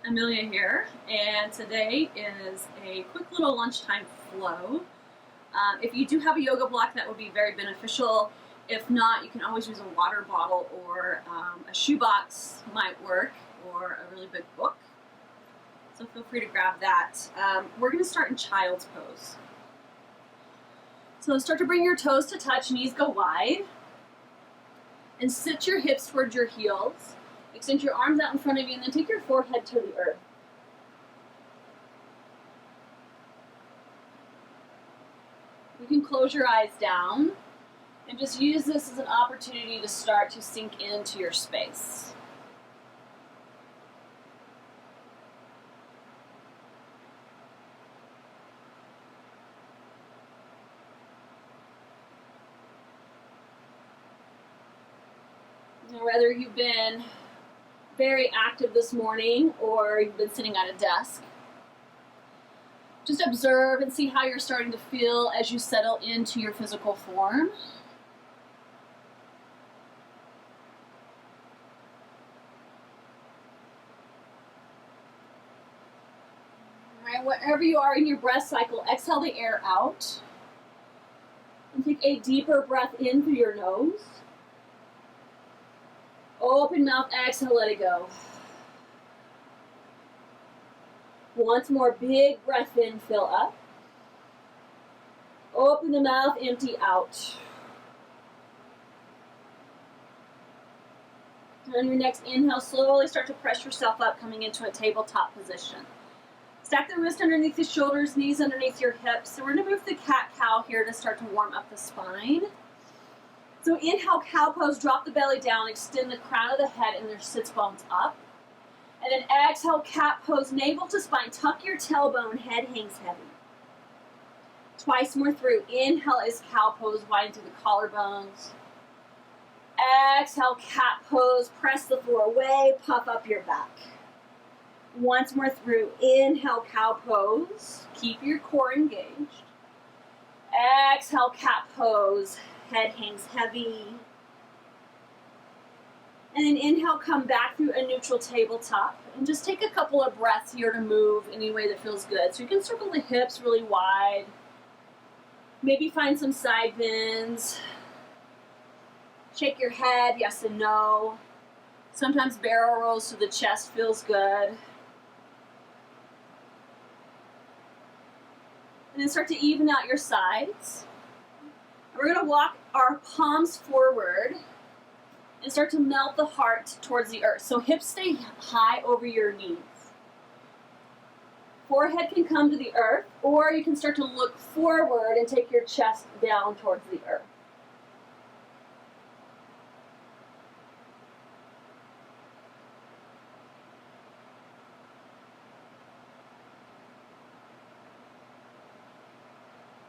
Amelia here, and today is a quick little lunchtime flow. If you do have a yoga block, that would be very beneficial. If not, you can always use a water bottle or a shoebox might work, or a really big book. So feel free to grab that. We're going to start in child's pose. So start to bring your toes to touch, knees go wide, and sit your hips towards your heels. Extend your arms out in front of you, and then take your forehead to the earth. You can close your eyes down and just use this as an opportunity to start to sink into your space. Now, whether you've been very active this morning or you've been sitting at a desk, just observe and see how you're starting to feel as you settle into your physical form. All right, wherever you are in your breath cycle, exhale the air out and take a deeper breath in through your nose. Open mouth, exhale, let it go. Once more, big breath in, fill up. Open the mouth, empty out. On your next inhale, slowly start to press yourself up, coming into a tabletop position. Stack the wrist underneath the shoulders, knees underneath your hips. So we're going to move the cat-cow here to start to warm up the spine. So inhale, cow pose, drop the belly down, extend the crown of the head and your sits bones up. And then exhale, cat pose, navel to spine, tuck your tailbone, head hangs heavy. Twice more through. Inhale is cow pose, widen through the collarbones. Exhale, cat pose, press the floor away, puff up your back. Once more through. Inhale, cow pose, keep your core engaged. Exhale, cat pose, head hangs heavy. And then inhale, come back through a neutral tabletop. And just take a couple of breaths here to move any way that feels good. So you can circle the hips really wide. Maybe find some side bends. Shake your head, yes and no. Sometimes barrel rolls to the chest feels good. And then start to even out your sides. We're going to walk our palms forward and start to melt the heart towards the earth. So hips stay high over your knees. Forehead can come to the earth, or you can start to look forward and take your chest down towards the earth.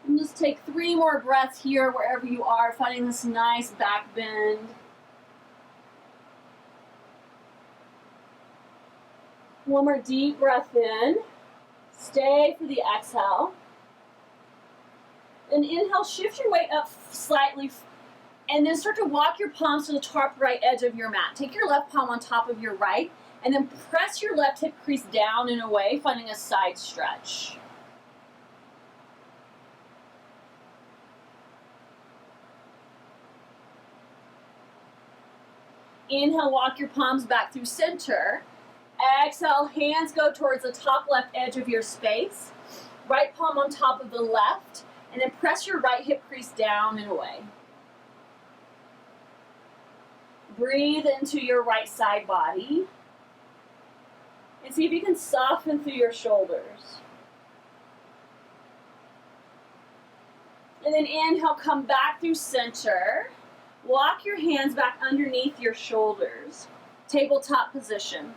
And just take 3 more breaths here wherever you are, finding this nice back bend. One more deep breath in. Stay for the exhale. And inhale, shift your weight up slightly, and then start to walk your palms to the top right edge of your mat. Take your left palm on top of your right, and then press your left hip crease down and away, finding a side stretch. Inhale, walk your palms back through center. Exhale, hands go towards the top left edge of your space. Right palm on top of the left, and then press your right hip crease down and away. Breathe into your right side body. And see if you can soften through your shoulders. And then inhale, come back through center. Walk your hands back underneath your shoulders. Tabletop position.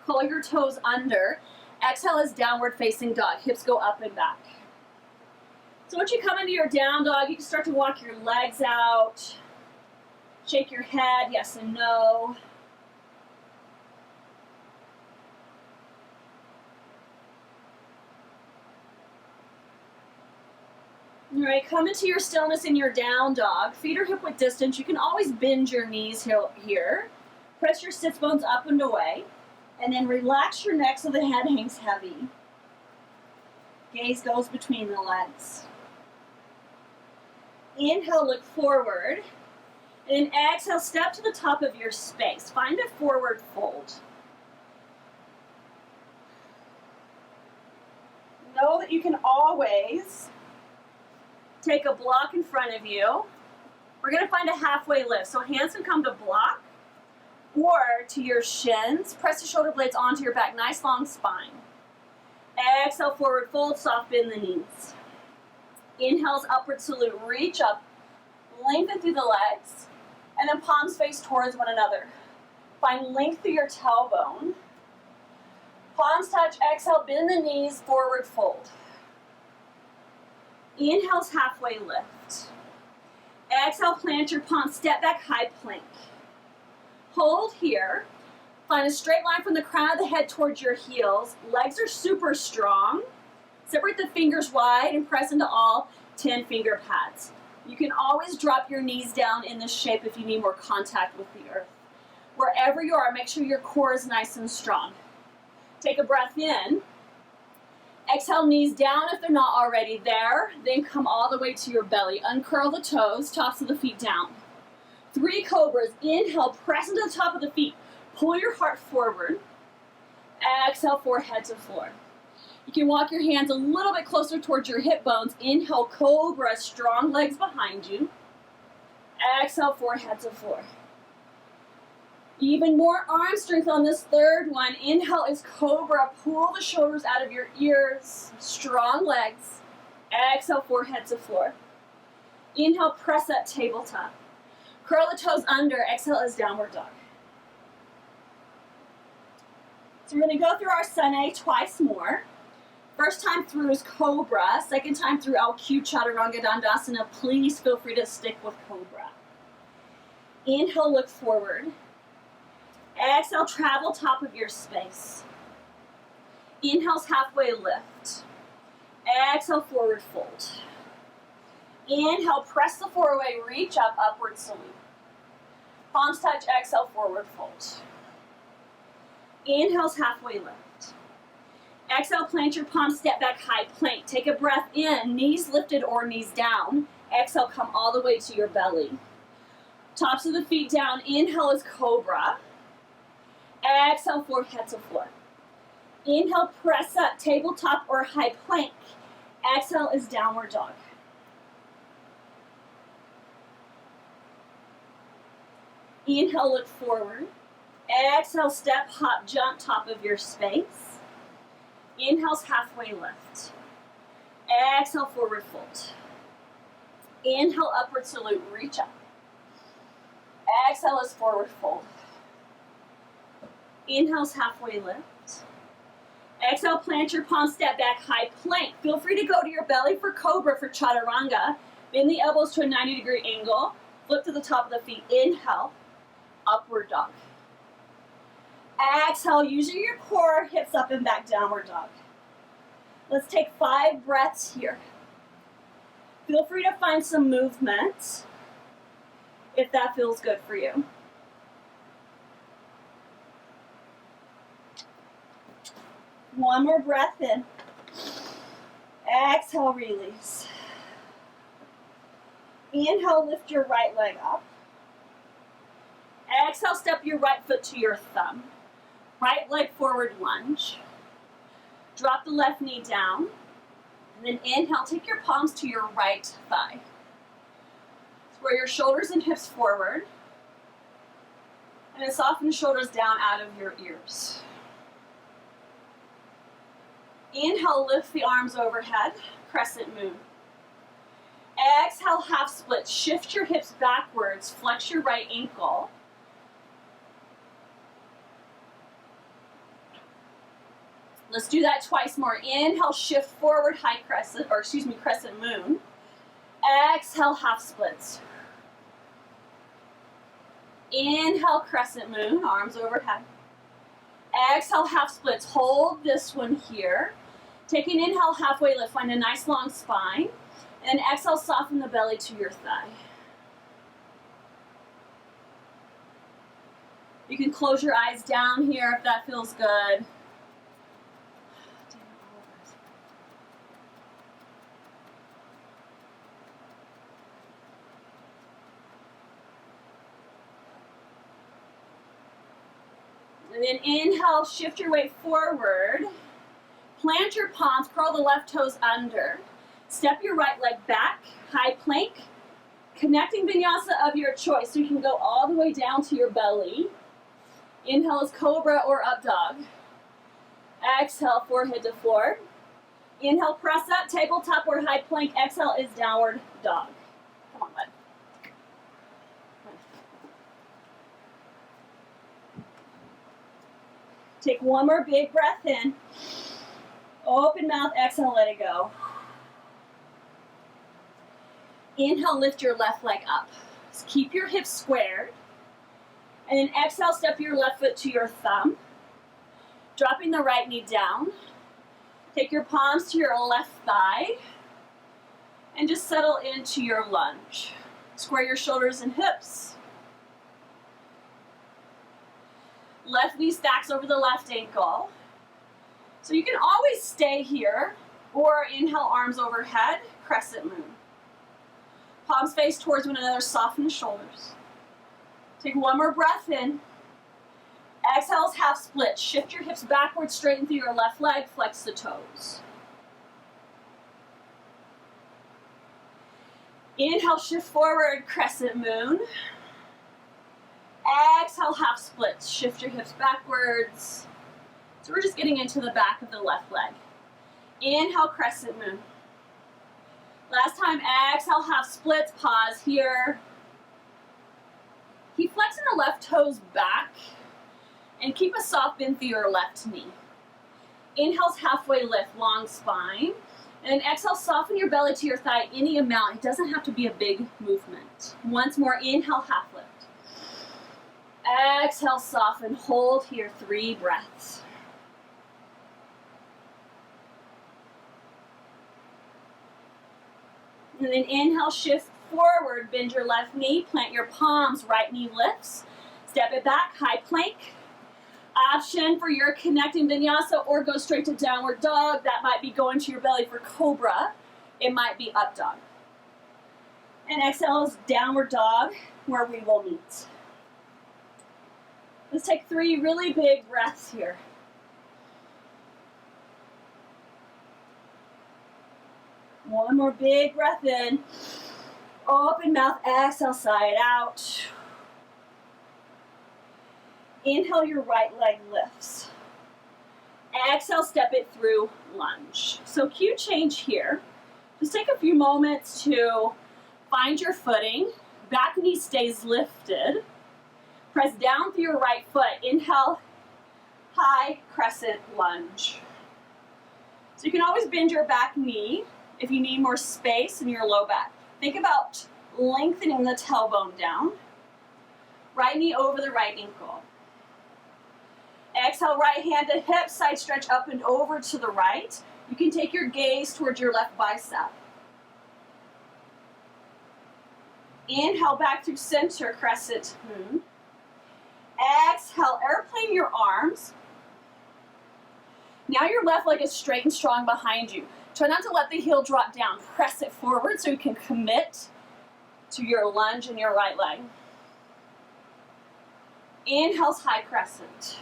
Curl your toes under. Exhale is downward facing dog. Hips go up and back. So once you come into your down dog, you can start to walk your legs out. Shake your head, yes and no. All right, come into your stillness in your down dog. Feet are hip width distance. You can always bend your knees here. Press your sits bones up and away. And then relax your neck so the head hangs heavy. Gaze goes between the legs. Inhale, look forward. And then exhale, step to the top of your space. Find a forward fold. Know that you can always take a block in front of you. We're going to find a halfway lift. So hands can come to block or to your shins. Press the shoulder blades onto your back. Nice long spine. Exhale, forward fold, soft bend the knees. Inhales, upward salute. Reach up, lengthen through the legs, and then palms face towards one another. Find length through your tailbone. Palms touch, exhale, bend the knees, forward fold. Inhales, halfway lift. Exhale, plant your palms, step back, high plank. Hold here. Find a straight line from the crown of the head towards your heels. Legs are super strong. Separate the fingers wide and press into all 10 finger pads. You can always drop your knees down in this shape if you need more contact with the earth. Wherever you are, make sure your core is nice and strong. Take a breath in. Exhale, knees down if they're not already there. Then come all the way to your belly. Uncurl the toes, tops of the feet down. 3 cobras. Inhale, press into the top of the feet. Pull your heart forward. Exhale, forehead to floor. You can walk your hands a little bit closer towards your hip bones. Inhale, cobra, strong legs behind you. Exhale, forehead to floor. Even more arm strength on this third one. Inhale is cobra. Pull the shoulders out of your ears. Strong legs. Exhale, forehead to floor. Inhale, press up, tabletop. Curl the toes under. Exhale is downward dog. So we're going to go through our Sane twice more. First time through is Cobra. Second time through, I'll cue Chaturanga Dandasana. Please feel free to stick with Cobra. Inhale, look forward. Exhale, travel top of your space. Inhale's halfway lift. Exhale, forward fold. Inhale, press the floor away, reach up, upward salute. Palms touch, exhale, forward fold. Inhale's halfway lift. Exhale, plant your palms, step back, high plank. Take a breath in, knees lifted or knees down. Exhale, come all the way to your belly. Tops of the feet down. Inhale is cobra. Exhale, forehead to floor. Inhale, press up, tabletop or high plank. Exhale is downward dog. Inhale, look forward. Exhale, step, hop, jump, top of your space. Inhale's halfway lift. Exhale, forward fold. Inhale, upward salute, reach up. Exhale is forward fold. Inhale's halfway lift. Exhale, plant your palms, step back, high plank. Feel free to go to your belly for Cobra for Chaturanga. Bend the elbows to a 90-degree angle. Flip to the top of the feet. Inhale, upward dog. Exhale, using your core, hips up and back, downward dog. Let's take 5 breaths here. Feel free to find some movement if that feels good for you. One more breath in. Exhale, release. Inhale, lift your right leg up. Exhale, step your right foot to your thumb. Right leg forward lunge. Drop the left knee down. And then inhale, take your palms to your right thigh. Square your shoulders and hips forward. And then soften the shoulders down out of your ears. Inhale, lift the arms overhead, crescent moon. Exhale, half split. Shift your hips backwards, flex your right ankle. Let's do that twice more. Inhale, shift forward, high crescent, crescent moon. Exhale, half splits. Inhale, crescent moon, arms overhead. Exhale, half splits. Hold this one here. Take an inhale, halfway lift. Find a nice long spine. And exhale, soften the belly to your thigh. You can close your eyes down here if that feels good. And then inhale, shift your weight forward. Plant your palms, curl the left toes under. Step your right leg back, high plank. Connecting vinyasa of your choice, so you can go all the way down to your belly. Inhale is cobra or up dog. Exhale, forehead to floor. Inhale, press up, tabletop or high plank. Exhale is downward dog. Come on, bud. Take one more big breath in. Open mouth, exhale, let it go. Inhale, lift your left leg up. Just keep your hips squared. And then exhale, step your left foot to your thumb. Dropping the right knee down. Take your palms to your left thigh. And just settle into your lunge. Square your shoulders and hips. Left knee stacks over the left ankle. So you can always stay here, or inhale, arms overhead, crescent moon. Palms face towards one another, soften the shoulders. Take one more breath in. Exhale is half split. Shift your hips backwards, straighten through your left leg, flex the toes. Inhale, shift forward, crescent moon. Exhale, half splits. Shift your hips backwards. So we're just getting into the back of the left leg. Inhale, crescent moon. Last time, exhale, half splits. Pause here. Keep flexing the left toes back and keep a soft bend through your left knee. Inhale's halfway lift, long spine. And then exhale, soften your belly to your thigh any amount. It doesn't have to be a big movement. Once more, inhale, half lift. Exhale, soften, hold here, 3 breaths. And then inhale, shift forward, bend your left knee, plant your palms, right knee lifts. Step it back, high plank. Option for your connecting vinyasa, or go straight to downward dog. That might be going to your belly for cobra. It might be up dog. And exhale is downward dog, where we will meet. Let's take 3 really big breaths here. One more big breath in. Open mouth, exhale, side out. Inhale, your right leg lifts. Exhale, step it through lunge. So cue change here. Just take a few moments to find your footing. Back knee stays lifted. Press down through your right foot. Inhale, high crescent lunge. So you can always bend your back knee if you need more space in your low back. Think about lengthening the tailbone down. Right knee over the right ankle. Exhale, right hand to hip, side stretch up and over to the right. You can take your gaze towards your left bicep. Inhale, back through center, crescent moon. Exhale, airplane your arms. Now your left leg is straight and strong behind you. Try not to let the heel drop down. Press it forward so you can commit to your lunge in your right leg. Inhale's high crescent.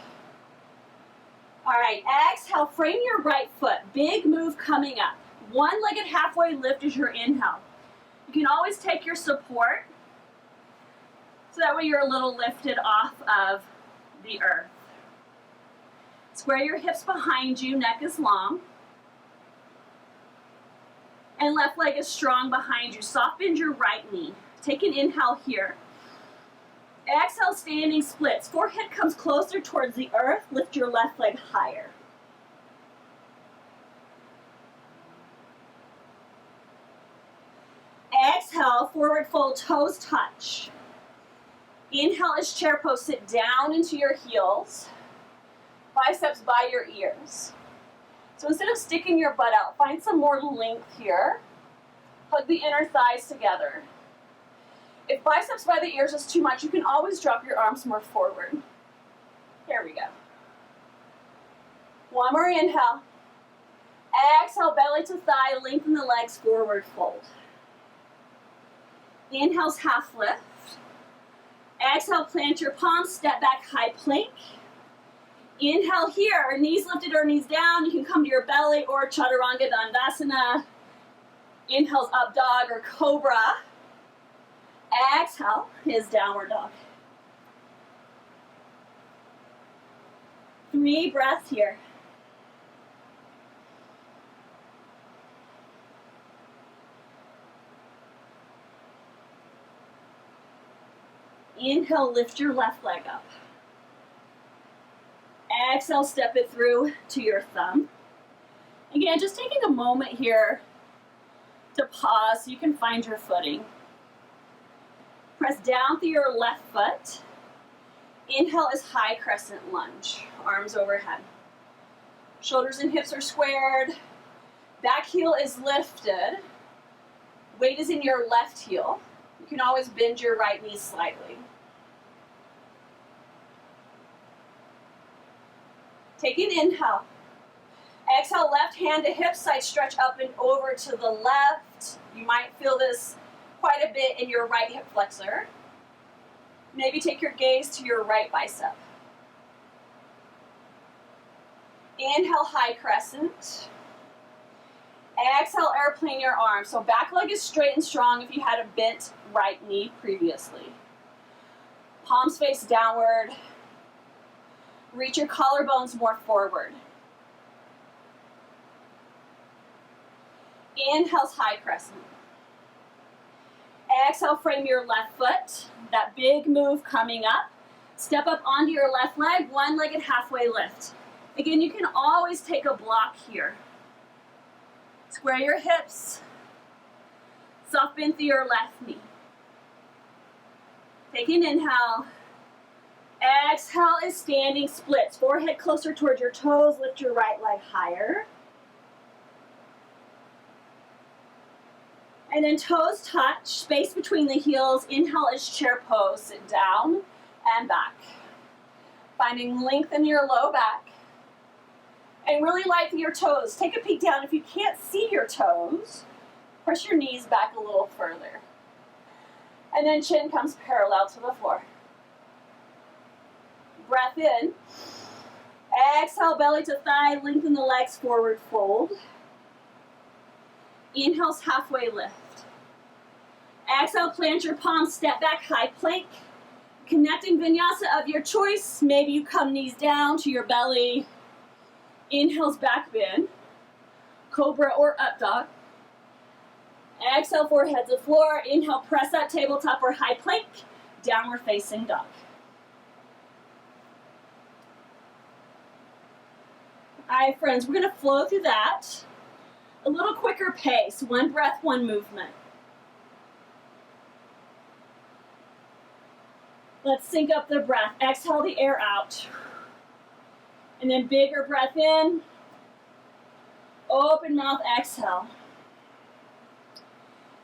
All right, exhale, frame your right foot. Big move coming up. One-legged halfway lift is your inhale. You can always take your support, so that way you're a little lifted off of the earth. Square your hips behind you, neck is long. And left leg is strong behind you. Soft bend your right knee. Take an inhale here. Exhale, standing splits. Forehead comes closer towards the earth. Lift your left leg higher. Exhale, forward fold, toes touch. Inhale is chair pose. Sit down into your heels. Biceps by your ears. So instead of sticking your butt out, find some more length here. Hug the inner thighs together. If biceps by the ears is too much, you can always drop your arms more forward. Here we go. One more inhale. Exhale, belly to thigh, lengthen the legs, forward fold. Inhale's half lift. Exhale, plant your palms, step back, high plank. Inhale here, knees lifted or knees down. You can come to your belly or Chaturanga Dandasana. Inhale's up dog or cobra. Exhale is downward dog. 3 breaths here. Inhale, lift your left leg up. Exhale, step it through to your thumb. Again, just taking a moment here to pause so you can find your footing. Press down through your left foot. Inhale is high crescent lunge, arms overhead. Shoulders and hips are squared. Back heel is lifted. Weight is in your left heel. You can always bend your right knee slightly. Take an inhale. Exhale, left hand to hip, side stretch up and over to the left. You might feel this quite a bit in your right hip flexor. Maybe take your gaze to your right bicep. Inhale, high crescent. Exhale, airplane your arms. So back leg is straight and strong if you had a bent right knee previously. Palms face downward. Reach your collarbones more forward. Inhale's high crescent. Exhale, frame your left foot. That big move coming up. Step up onto your left leg, one-legged halfway lift. Again, you can always take a block here. Square your hips. Soft bend through your left knee. Take an inhale. Exhale is standing splits. Forehead closer towards your toes. Lift your right leg higher. And then toes touch, space between the heels. Inhale is chair pose. Sit down and back. Finding length in your low back. And really light through your toes. Take a peek down. If you can't see your toes, press your knees back a little further. And then chin comes parallel to the floor. Breath in. Exhale, belly to thigh, lengthen the legs, forward fold. Inhale's halfway lift. Exhale, plant your palms, step back, high plank. Connecting vinyasa of your choice. Maybe you come knees down to your belly. Inhale's back bend. Cobra or up dog. Exhale, forehead to floor. Inhale, press up, tabletop or high plank. Downward facing dog. All right, friends, we're going to flow through that. A little quicker pace. One breath, one movement. Let's sync up the breath. Exhale the air out. And then bigger breath in. Open mouth, exhale.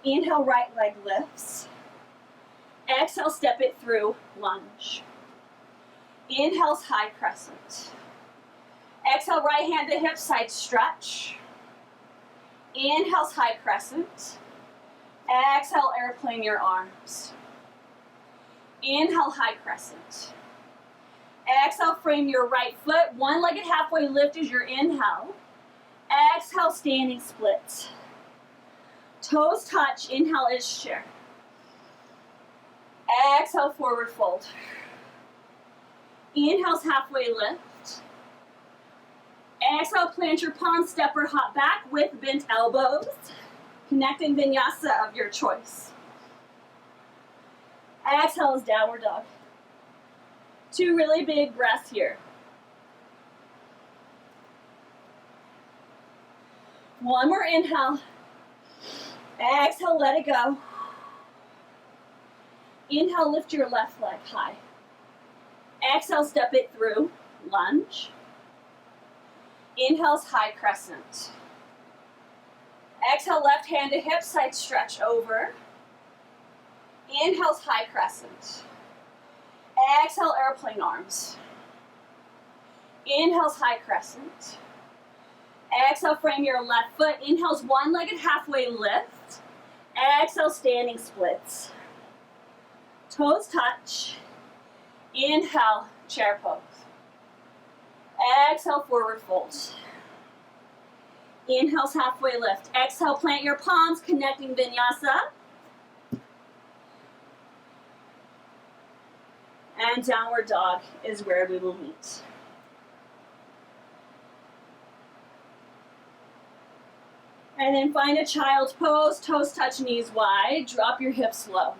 Inhale, right leg lifts. Exhale, step it through, lunge. Inhale's high crescent. Exhale, right hand to hip, side stretch. Inhale's high crescent. Exhale, airplane your arms. Inhale, high crescent. Exhale, frame your right foot. One-legged halfway lift is your inhale. Exhale, standing split. Toes touch. Inhale is chair. Exhale, forward fold. Inhale's halfway lift. Exhale, plant your palms, step or hop back with bent elbows. Connecting vinyasa of your choice. Exhale is downward dog. 2 really big breaths here. One more inhale. Exhale, let it go. Inhale, lift your left leg high. Exhale, step it through, lunge. Inhale's high crescent. Exhale, left hand to hip, side stretch over. Inhale's high crescent. Exhale, airplane arms. Inhale's high crescent. Exhale, frame your left foot. Inhale's one-legged halfway lift. Exhale, standing splits. Toes touch. Inhale, chair pose. Exhale, forward fold. Inhale's halfway lift. Exhale, plant your palms, connecting vinyasa. And downward dog is where we will meet. And then find a child's pose, toes touch, knees wide. Drop your hips low.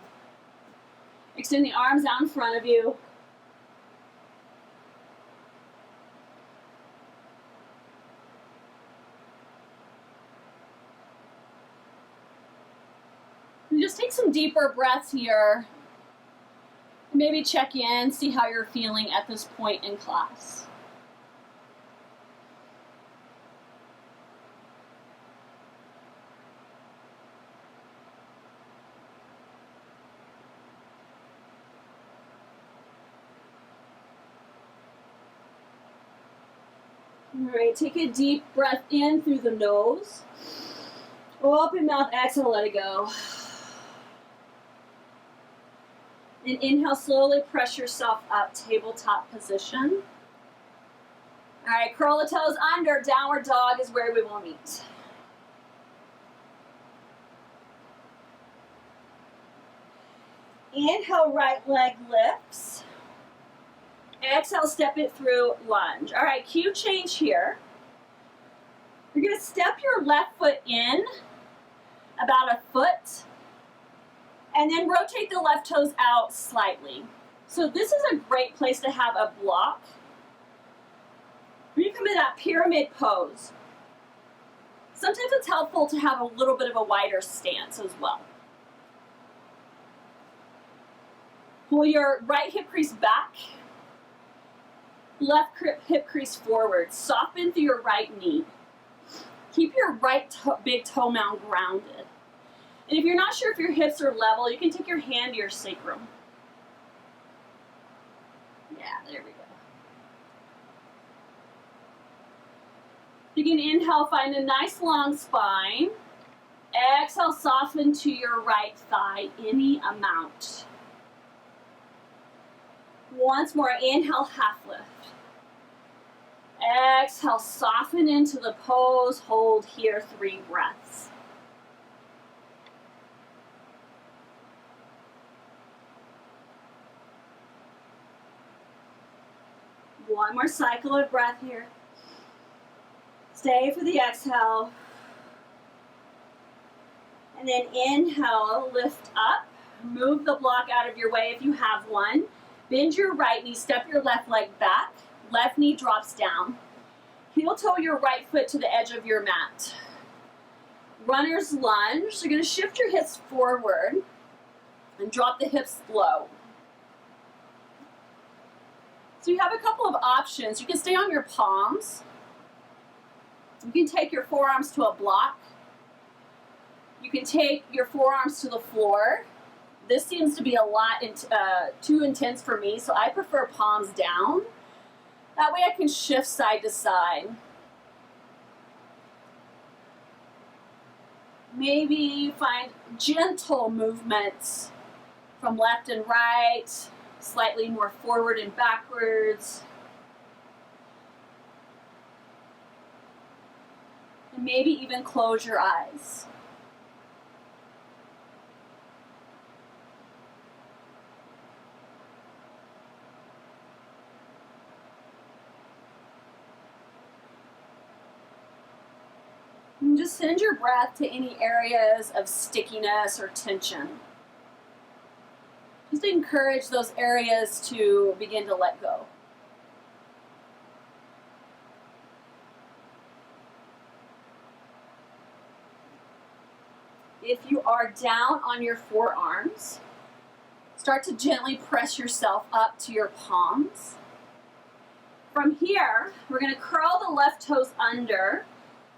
Extend the arms out in front of you. And just take some deeper breaths here. Maybe check in, see how you're feeling at this point in class. All right, take a deep breath in through the nose. Open mouth, exhale, let it go. And inhale, slowly press yourself up, tabletop position. All right, curl the toes under, downward dog is where we will meet. Inhale, right leg lifts. Exhale, step it through, lunge. All right, cue change here. You're gonna step your left foot in about a foot, and then rotate the left toes out slightly. So this is a great place to have a block. When you come in that pyramid pose, sometimes it's helpful to have a little bit of a wider stance as well. Pull your right hip crease back, left hip crease forward. Soften through your right knee. Keep your right big toe mound grounded. And if you're not sure if your hips are level, you can take your hand to your sacrum. Yeah, there we go. You can inhale, find a nice long spine. Exhale, soften to your right thigh, any amount. Once more, inhale, half lift. Exhale, soften into the pose, hold here 3 breaths. One more cycle of breath here. Stay for the exhale. And then inhale, lift up. Move the block out of your way if you have one. Bend your right knee, step your left leg back. Left knee drops down. Heel toe your right foot to the edge of your mat. Runner's lunge. So you're going to shift your hips forward and drop the hips low. So you have a couple of options. You can stay on your palms. You can take your forearms to a block. You can take your forearms to the floor. This seems to be a lot too intense for me, so I prefer palms down. That way I can shift side to side. Maybe find gentle movements from left and right, slightly more forward and backwards. And maybe even close your eyes. And just send your breath to any areas of stickiness or tension. Just encourage those areas to begin to let go. If you are down on your forearms, start to gently press yourself up to your palms. From here, we're going to curl the left toes under.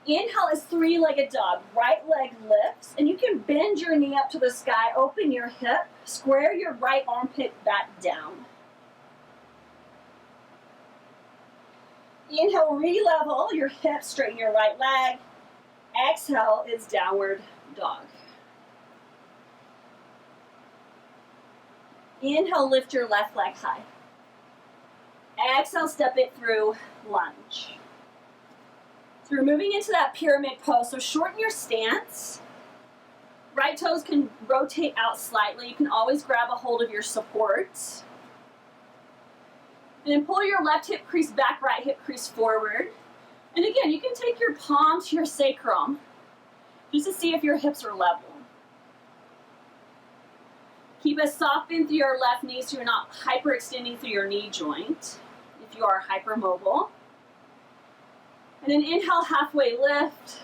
Inhale is 3-legged dog. Right leg lifts, and you can bend your knee up to the sky, open your hip, square your right armpit back down. Inhale, re-level your hips, straighten your right leg. Exhale is downward dog. Inhale, lift your left leg high. Exhale, step it through, lunge. So we're moving into that pyramid pose, so shorten your stance. Right toes can rotate out slightly. You can always grab a hold of your support. And then pull your left hip crease back, right hip crease forward. And again, you can take your palm to your sacrum just to see if your hips are level. Keep a soft bend through your left knee so you're not hyperextending through your knee joint if you are hypermobile. And then inhale, halfway lift.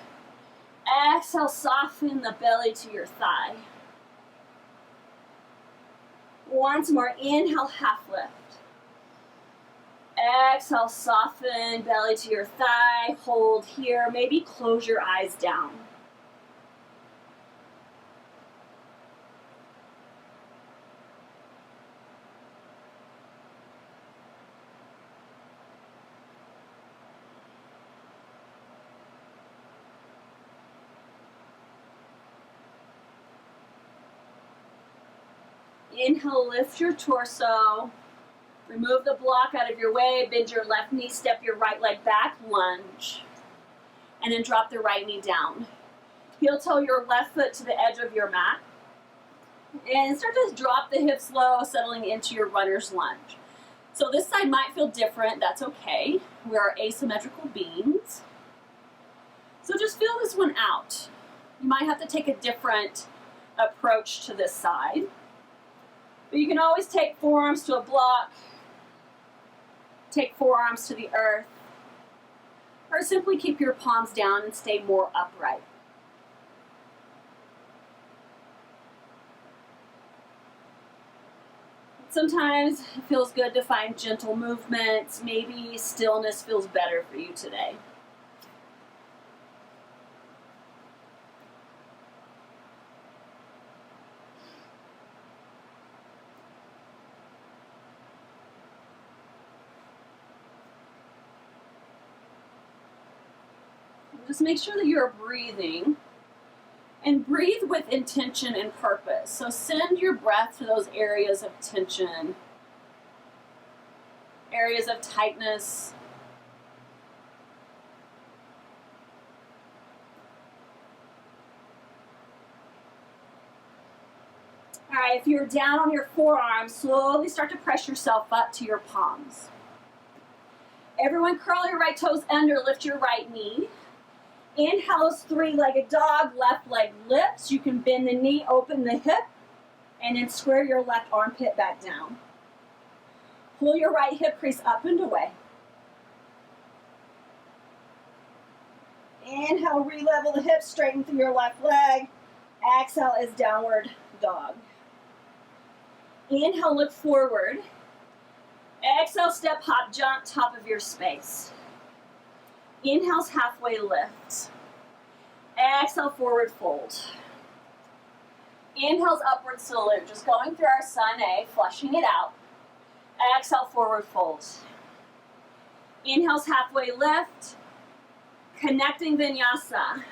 Exhale, soften the belly to your thigh. Once more, inhale, half lift. Exhale, soften belly to your thigh. Hold here. Maybe close your eyes down. Inhale, lift your torso. Remove the block out of your way, bend your left knee, step your right leg back, lunge. And then drop the right knee down. Heel toe your left foot to the edge of your mat. And start to drop the hips low, settling into your runner's lunge. So this side might feel different, that's okay. We are asymmetrical beings. So just feel this one out. You might have to take a different approach to this side. But you can always take forearms to a block, take forearms to the earth, or simply keep your palms down and stay more upright. Sometimes it feels good to find gentle movements. Maybe stillness feels better for you today. Just make sure that you're breathing, and breathe with intention and purpose. So send your breath to those areas of tension, areas of tightness. All right, if you're down on your forearms, slowly start to press yourself up to your palms. Everyone curl your right toes under, lift your right knee. Inhale is three-legged dog, left leg lifts. You can bend the knee, open the hip, and then square your left armpit back down. Pull your right hip crease up and away. Inhale, re-level the hips, straighten through your left leg. Exhale is downward dog. Inhale, look forward. Exhale, step, hop, jump, top of your space. Inhale's halfway lift. Exhale, forward fold. Inhale's upward salute, just going through our sun A, flushing it out. Exhale, forward fold. Inhale's halfway lift. Connecting vinyasa.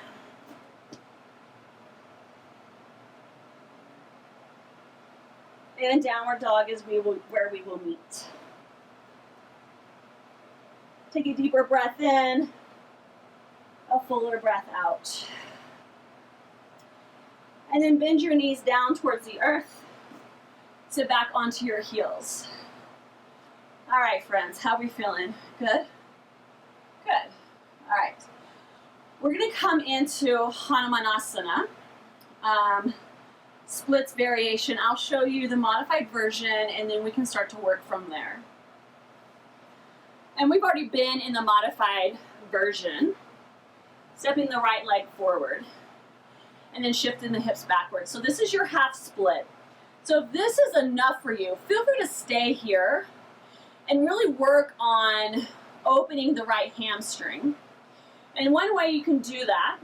And downward dog is where we will meet. Take a deeper breath in, a fuller breath out. And then bend your knees down towards the earth. Sit back onto your heels. All right, friends, how are we feeling? Good? Good. All right. We're going to come into Hanumanasana, splits variation. I'll show you the modified version, and then we can start to work from there. And we've already been in the modified version, stepping the right leg forward, and then shifting the hips backwards. So this is your half split. So if this is enough for you, feel free to stay here and really work on opening the right hamstring. And one way you can do that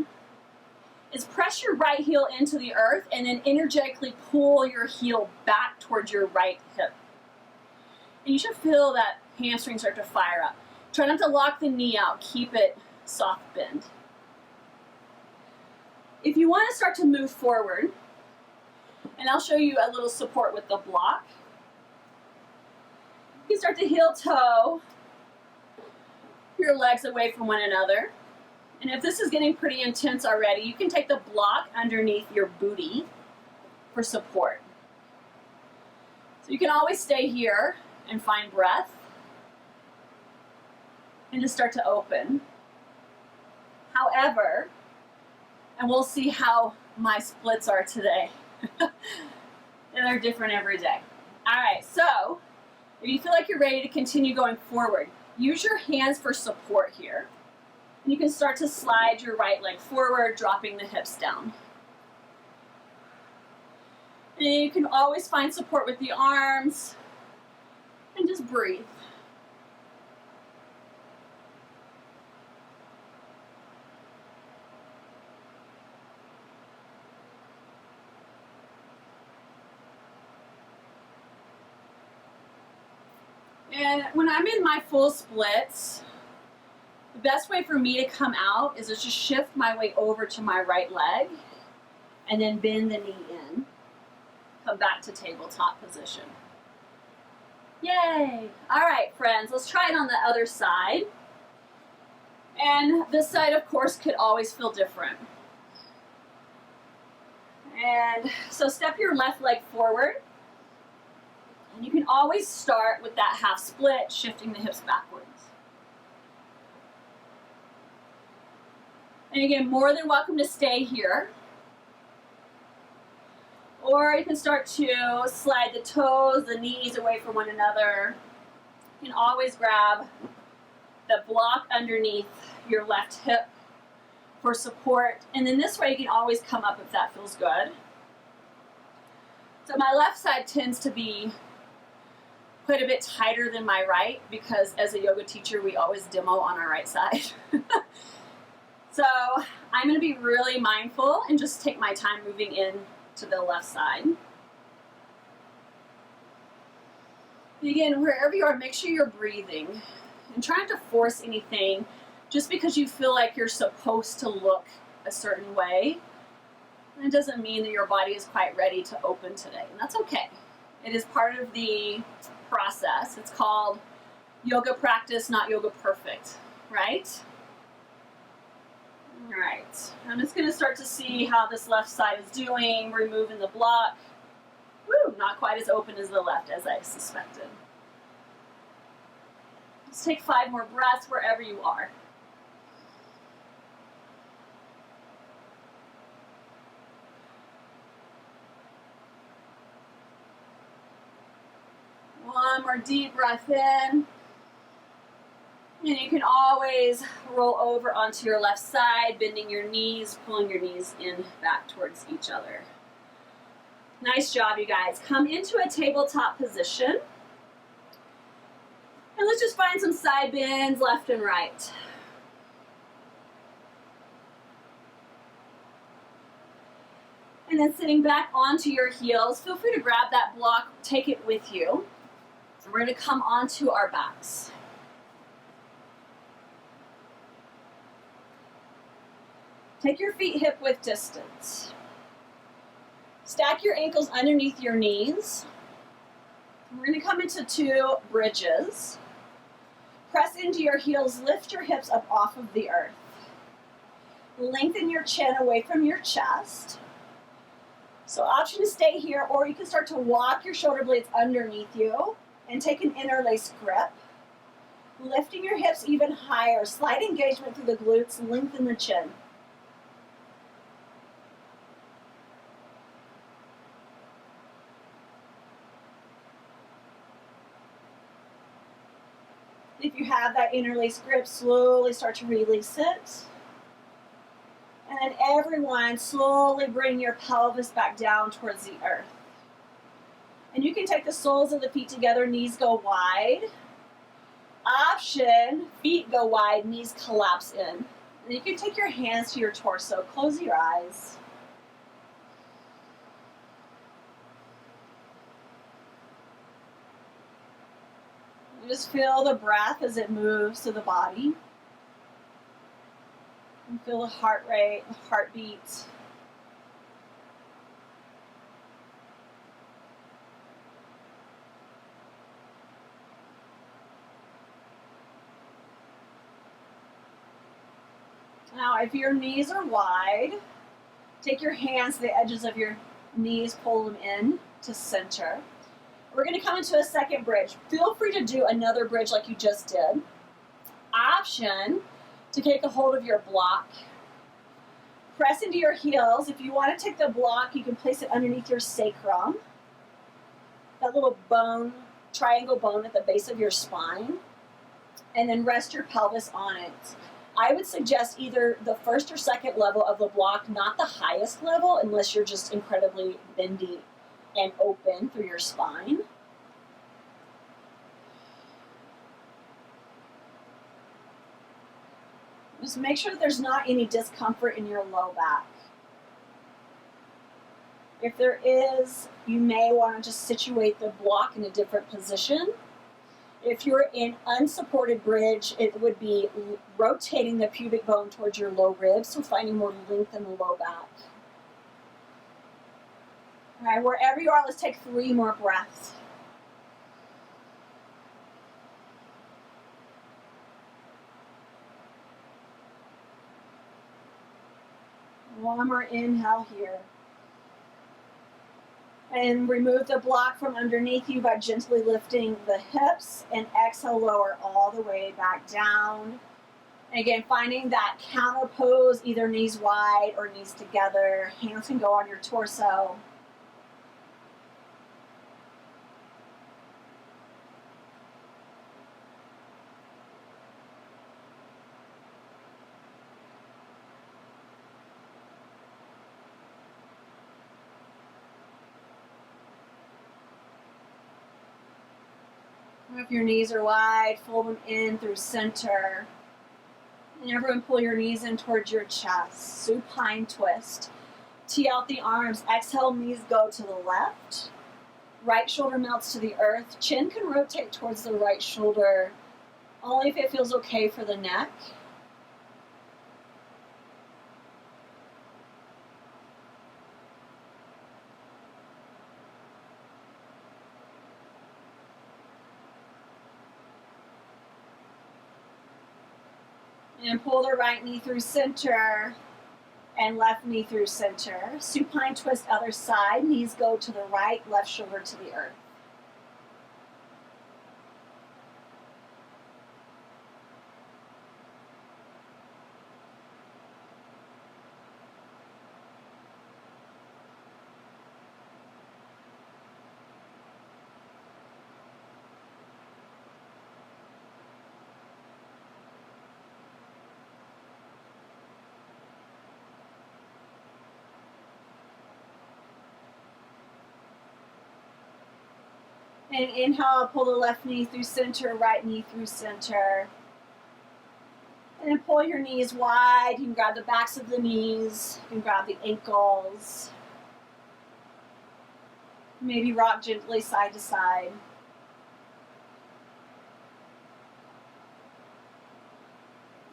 is press your right heel into the earth and then energetically pull your heel back towards your right hip. And you should feel that hamstring start to fire up. Try not to lock the knee out. Keep it soft bend. If you want to start to move forward, and I'll show you a little support with the block, you can start to heel toe your legs away from one another. And if this is getting pretty intense already, you can take the block underneath your booty for support. So you can always stay here and find breath and just start to open. However, and we'll see how my splits are today. And they're different every day. All right, so if you feel like you're ready to continue going forward, use your hands for support here. And you can start to slide your right leg forward, dropping the hips down. And you can always find support with the arms and just breathe. And when I'm in my full splits, the best way for me to come out is to just shift my weight over to my right leg and then bend the knee in. Come back to tabletop position. Yay! All right, friends, let's try it on the other side. And this side, of course, could always feel different. And so step your left leg forward. And you can always start with that half split, shifting the hips backwards. And again, more than welcome to stay here. Or you can start to slide the toes, the knees away from one another. You can always grab the block underneath your left hip for support. And then this way you can always come up if that feels good. So my left side tends to be quite a bit tighter than my right because as a yoga teacher, we always demo on our right side. So I'm going to be really mindful and just take my time moving in to the left side. And again, wherever you are, make sure you're breathing and try not to force anything just because you feel like you're supposed to look a certain way. And it doesn't mean that your body is quite ready to open today, and that's okay. It is part of the process. It's called yoga practice, not yoga perfect, right? All right, I'm just going to start to see how this left side is doing, removing the block. Woo, not quite as open as the left as I suspected. Just take 5 more breaths wherever you are. One more deep breath in. And you can always roll over onto your left side, bending your knees, pulling your knees in back towards each other. Nice job, you guys. Come into a tabletop position. And let's just find some side bends left and right. And then sitting back onto your heels, feel free to grab that block, take it with you. And we're going to come onto our backs. Take your feet hip-width distance. Stack your ankles underneath your knees. We're going to come into 2 bridges. Press into your heels, lift your hips up off of the earth. Lengthen your chin away from your chest. So option to stay here, or you can start to walk your shoulder blades underneath you and take an interlace grip. Lifting your hips even higher, slight engagement through the glutes, lengthen the chin. If you have that interlace grip, slowly start to release it. And then everyone, slowly bring your pelvis back down towards the earth. And you can take the soles of the feet together, knees go wide. Option, feet go wide, knees collapse in. And you can take your hands to your torso, close your eyes. Just feel the breath as it moves through the body. And feel the heart rate, the heartbeat. Now, if your knees are wide, take your hands to the edges of your knees, pull them in to center. We're going to come into a second bridge. Feel free to do another bridge like you just did. Option to take a hold of your block. Press into your heels. If you want to take the block, you can place it underneath your sacrum. That little bone, triangle bone at the base of your spine. And then rest your pelvis on it. I would suggest either the first or second level of the block, not the highest level, unless you're just incredibly bendy and open through your spine. Just make sure that there's not any discomfort in your low back. If there is, you may want to just situate the block in a different position. If you're in unsupported bridge, it would be rotating the pubic bone towards your low ribs, so finding more length in the low back. All right, wherever you are, let's take 3 more breaths. One more inhale here. And remove the block from underneath you by gently lifting the hips, and exhale, lower all the way back down. And again, finding that counter pose, either knees wide or knees together. Hands can go on your torso. If your knees are wide, fold them in through center. And everyone pull your knees in towards your chest. Supine twist. Tee out the arms. Exhale, knees go to the left. Right shoulder melts to the earth. Chin can rotate towards the right shoulder, only if it feels okay for the neck. And pull the right knee through center and left knee through center. Supine twist other side. Knees go to the right, left shoulder to the earth. And inhale, pull the left knee through center, right knee through center. And then pull your knees wide. You can grab the backs of the knees. You can grab the ankles. Maybe rock gently side to side.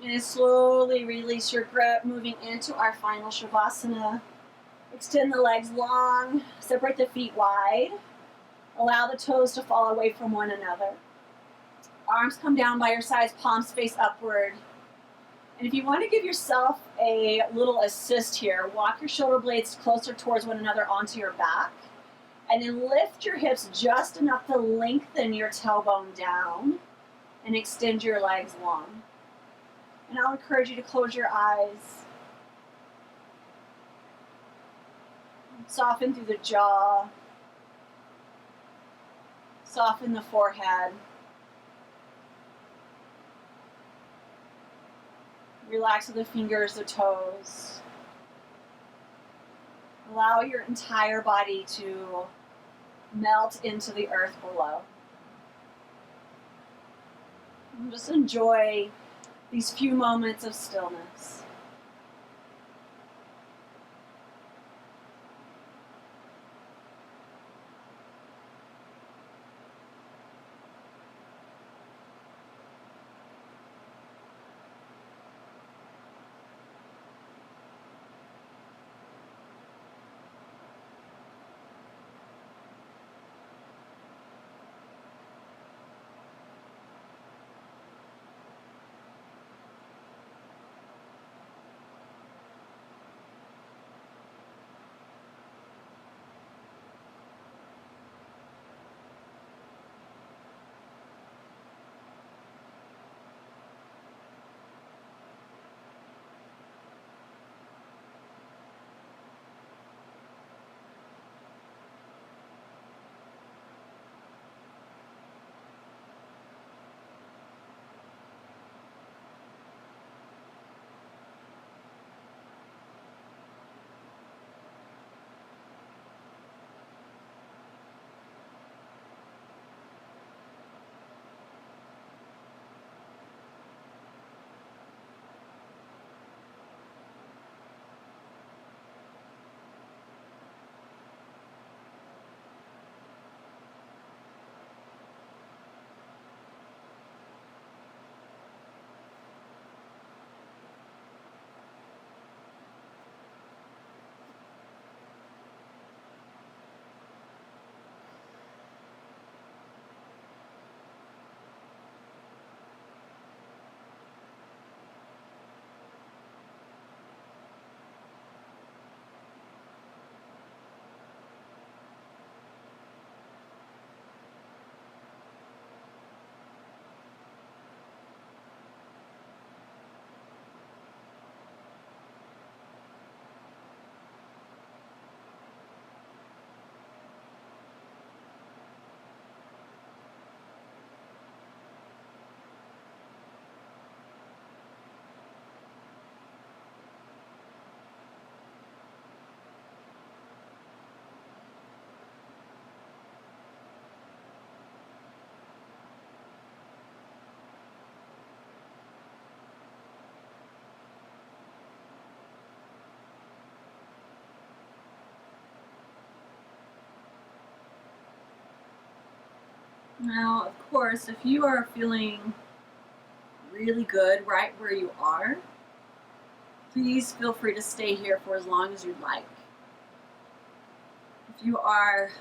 And slowly release your grip, moving into our final Shavasana. Extend the legs long, separate the feet wide. Allow the toes to fall away from one another. Arms come down by your sides, palms face upward. And if you want to give yourself a little assist here, walk your shoulder blades closer towards one another onto your back. And then lift your hips just enough to lengthen your tailbone down and extend your legs long. And I'll encourage you to close your eyes. Soften through the jaw. Soften the forehead. Relax the fingers, the toes. Allow your entire body to melt into the earth below. And just enjoy these few moments of stillness. Now, of course, if you are feeling really good right where you are, please feel free to stay here for as long as you'd like. If you are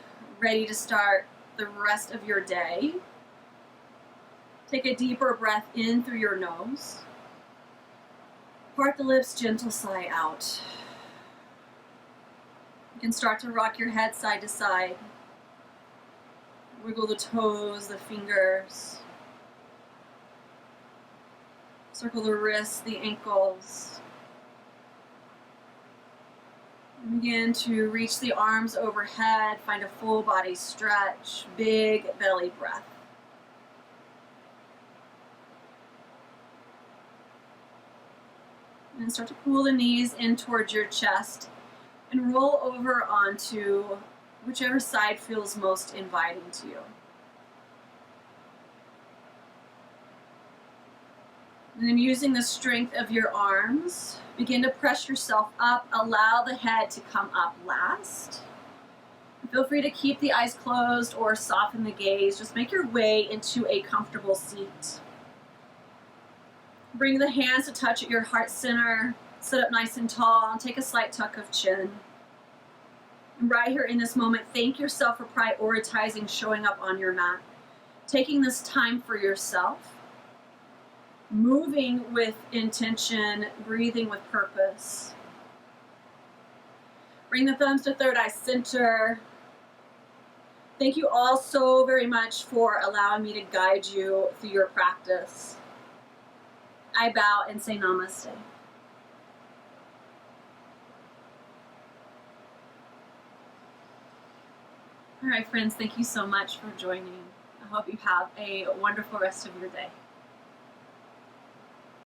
ready to start the rest of your day, take a deeper breath in through your nose. Part the lips, gentle sigh out. You can start to rock your head side to side. Wiggle the toes, the fingers. Circle the wrists, the ankles. Begin to reach the arms overhead. Find a full body stretch. Big belly breath. And start to pull the knees in towards your chest and roll over onto whichever side feels most inviting to you. And then using the strength of your arms, begin to press yourself up. Allow the head to come up last. Feel free to keep the eyes closed or soften the gaze. Just make your way into a comfortable seat. Bring the hands to touch at your heart center. Sit up nice and tall and take a slight tuck of chin. And right here in this moment, thank yourself for prioritizing showing up on your mat. Taking this time for yourself. Moving with intention, breathing with purpose. Bring the thumbs to third eye center. Thank you all so very much for allowing me to guide you through your practice. I bow and say namaste. All right, friends, thank you so much for joining. I hope you have a wonderful rest of your day.